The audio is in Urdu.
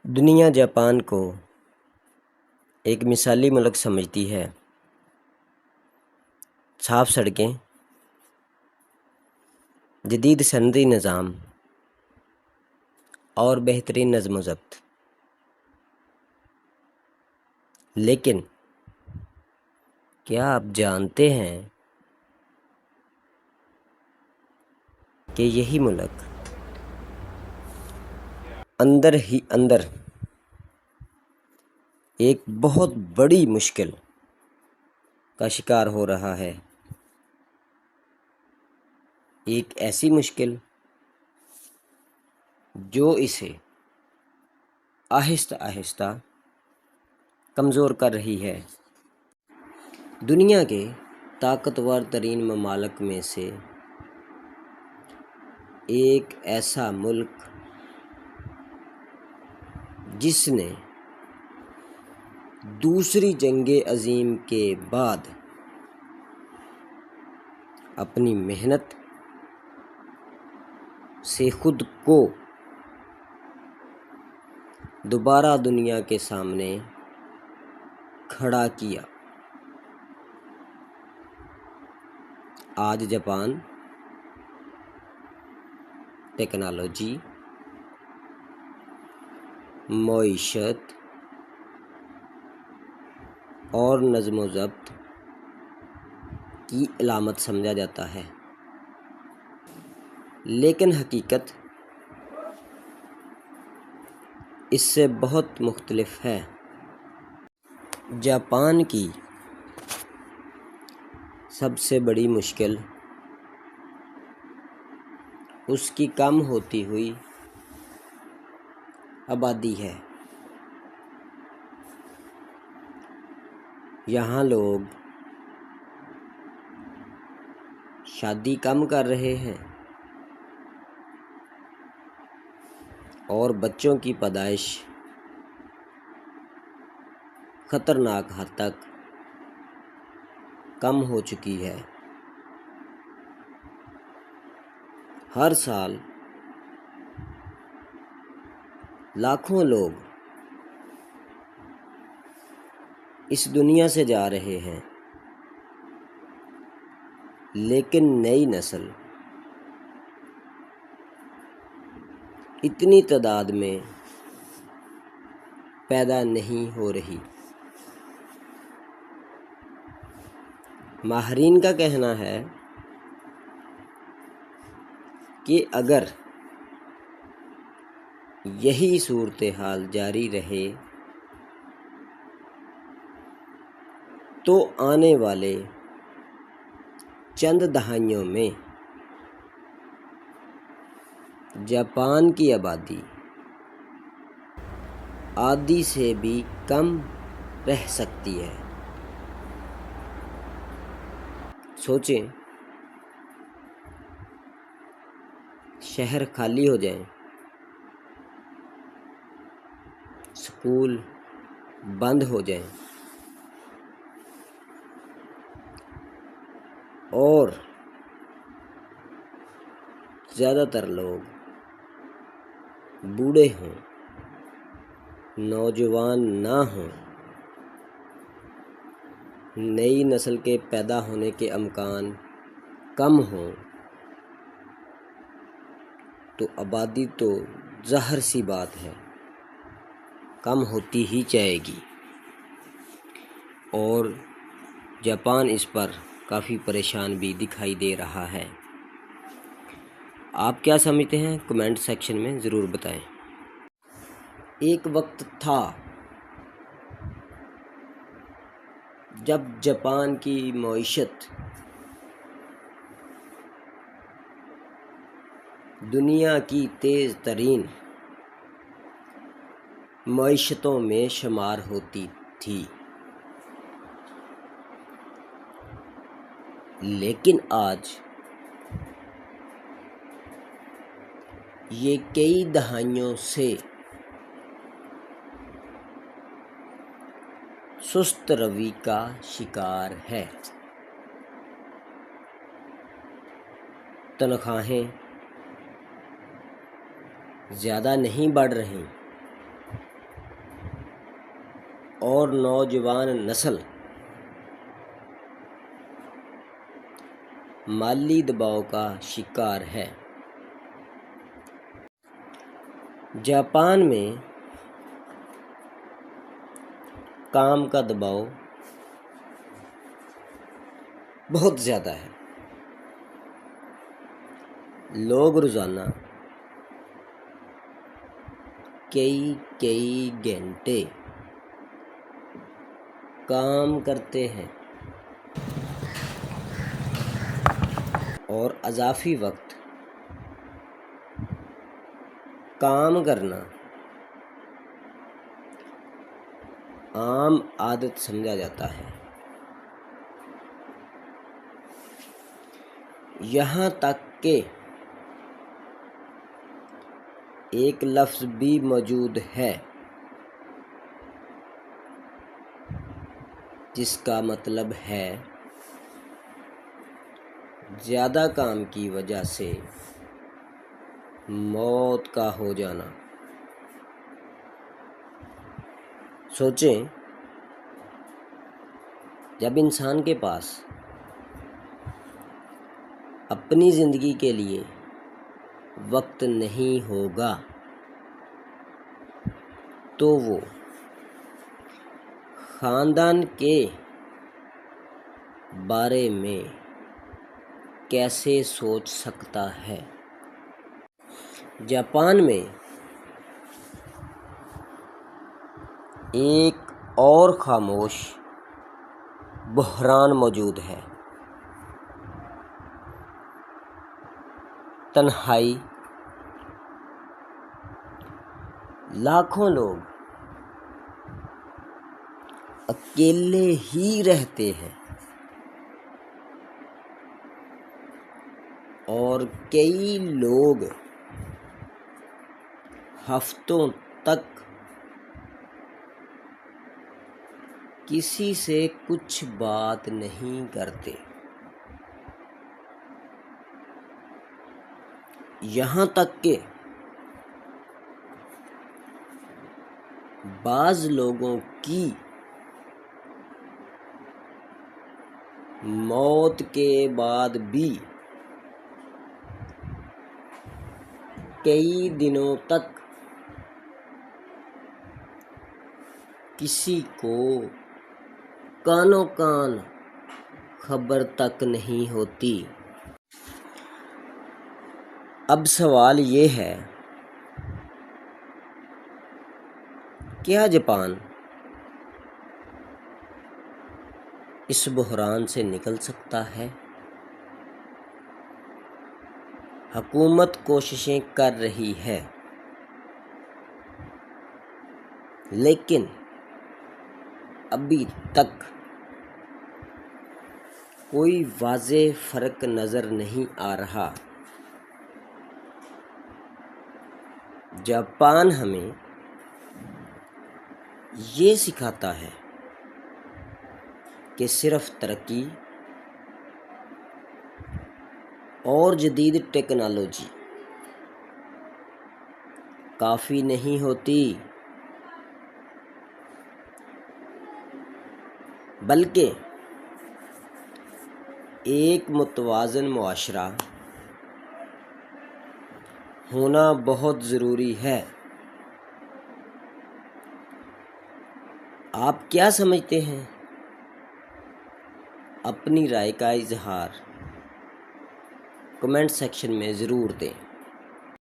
دنیا جاپان کو ایک مثالی ملک سمجھتی ہے۔ صاف سڑکیں، جدید صنعتی نظام اور بہترین نظم و ضبط۔ لیکن کیا آپ جانتے ہیں کہ یہی ملک اندر ہی اندر ایک بہت بڑی مشکل کا شکار ہو رہا ہے؟ ایک ایسی مشکل جو اسے آہستہ آہستہ کمزور کر رہی ہے۔ دنیا کے طاقتور ترین ممالک میں سے ایک ایسا ملک جس نے دوسری جنگ عظیم کے بعد اپنی محنت سے خود کو دوبارہ دنیا کے سامنے کھڑا کیا۔ آج جاپان ٹیکنالوجی، معیشت اور نظم و ضبط کی علامت سمجھا جاتا ہے، لیکن حقیقت اس سے بہت مختلف ہے۔ جاپان کی سب سے بڑی مشکل اس کی کم ہوتی ہوئی آبادی ہے۔ یہاں لوگ شادی کم کر رہے ہیں اور بچوں کی پیدائش خطرناک حد تک کم ہو چکی ہے۔ ہر سال لاکھوں لوگ اس دنیا سے جا رہے ہیں، لیکن نئی نسل اتنی تعداد میں پیدا نہیں ہو رہی۔ ماہرین کا کہنا ہے کہ اگر یہی صورتحال جاری رہے تو آنے والے چند دہائیوں میں جاپان کی آبادی آدھی سے بھی کم رہ سکتی ہے۔ سوچیں، شہر خالی ہو جائیں، اسکول بند ہو جائیں اور زیادہ تر لوگ بوڑھے ہوں، نوجوان نہ ہوں، نئی نسل کے پیدا ہونے کے امکان کم ہوں، تو آبادی تو ظاہر سی بات ہے کم ہوتی ہی جائے گی، اور جاپان اس پر کافی پریشان بھی دکھائی دے رہا ہے۔ آپ کیا سمجھتے ہیں؟ کمنٹ سیکشن میں ضرور بتائیں۔ ایک وقت تھا جب جاپان کی معیشت دنیا کی تیز ترین معیشتوں میں شمار ہوتی تھی، لیکن آج یہ کئی دہائیوں سے سست روی کا شکار ہے۔ تنخواہیں زیادہ نہیں بڑھ رہی، اور نوجوان نسل مالی دباؤ کا شکار ہے۔ جاپان میں کام کا دباؤ بہت زیادہ ہے۔ لوگ روزانہ کئی گھنٹے کام کرتے ہیں اور اضافی وقت کام کرنا عام عادت سمجھا جاتا ہے۔ یہاں تک کہ ایک لفظ بھی موجود ہے جس کا مطلب ہے زیادہ کام کی وجہ سے موت کا ہو جانا۔ سوچیں، جب انسان کے پاس اپنی زندگی کے لیے وقت نہیں ہوگا تو وہ خاندان کے بارے میں کیسے سوچ سکتا ہے؟ جاپان میں ایک اور خاموش بحران موجود ہے: تنہائی۔ لاکھوں لوگ اکیلے ہی رہتے ہیں اور کئی لوگ ہفتوں تک کسی سے کچھ بات نہیں کرتے۔ یہاں تک کہ بعض لوگوں کی موت کے بعد بھی کئی دنوں تک کسی کو کانوں کان خبر تک نہیں ہوتی۔ اب سوال یہ ہے، کیا جاپان اس بحران سے نکل سکتا ہے؟ حکومت کوششیں کر رہی ہے، لیکن ابھی تک کوئی واضح فرق نظر نہیں آ رہا۔ جاپان ہمیں یہ سکھاتا ہے کہ صرف ترقی اور جدید ٹیکنالوجی کافی نہیں ہوتی، بلکہ ایک متوازن معاشرہ ہونا بہت ضروری ہے۔ آپ کیا سمجھتے ہیں؟ اپنی رائے کا اظہار کمنٹ سیکشن میں ضرور دیں۔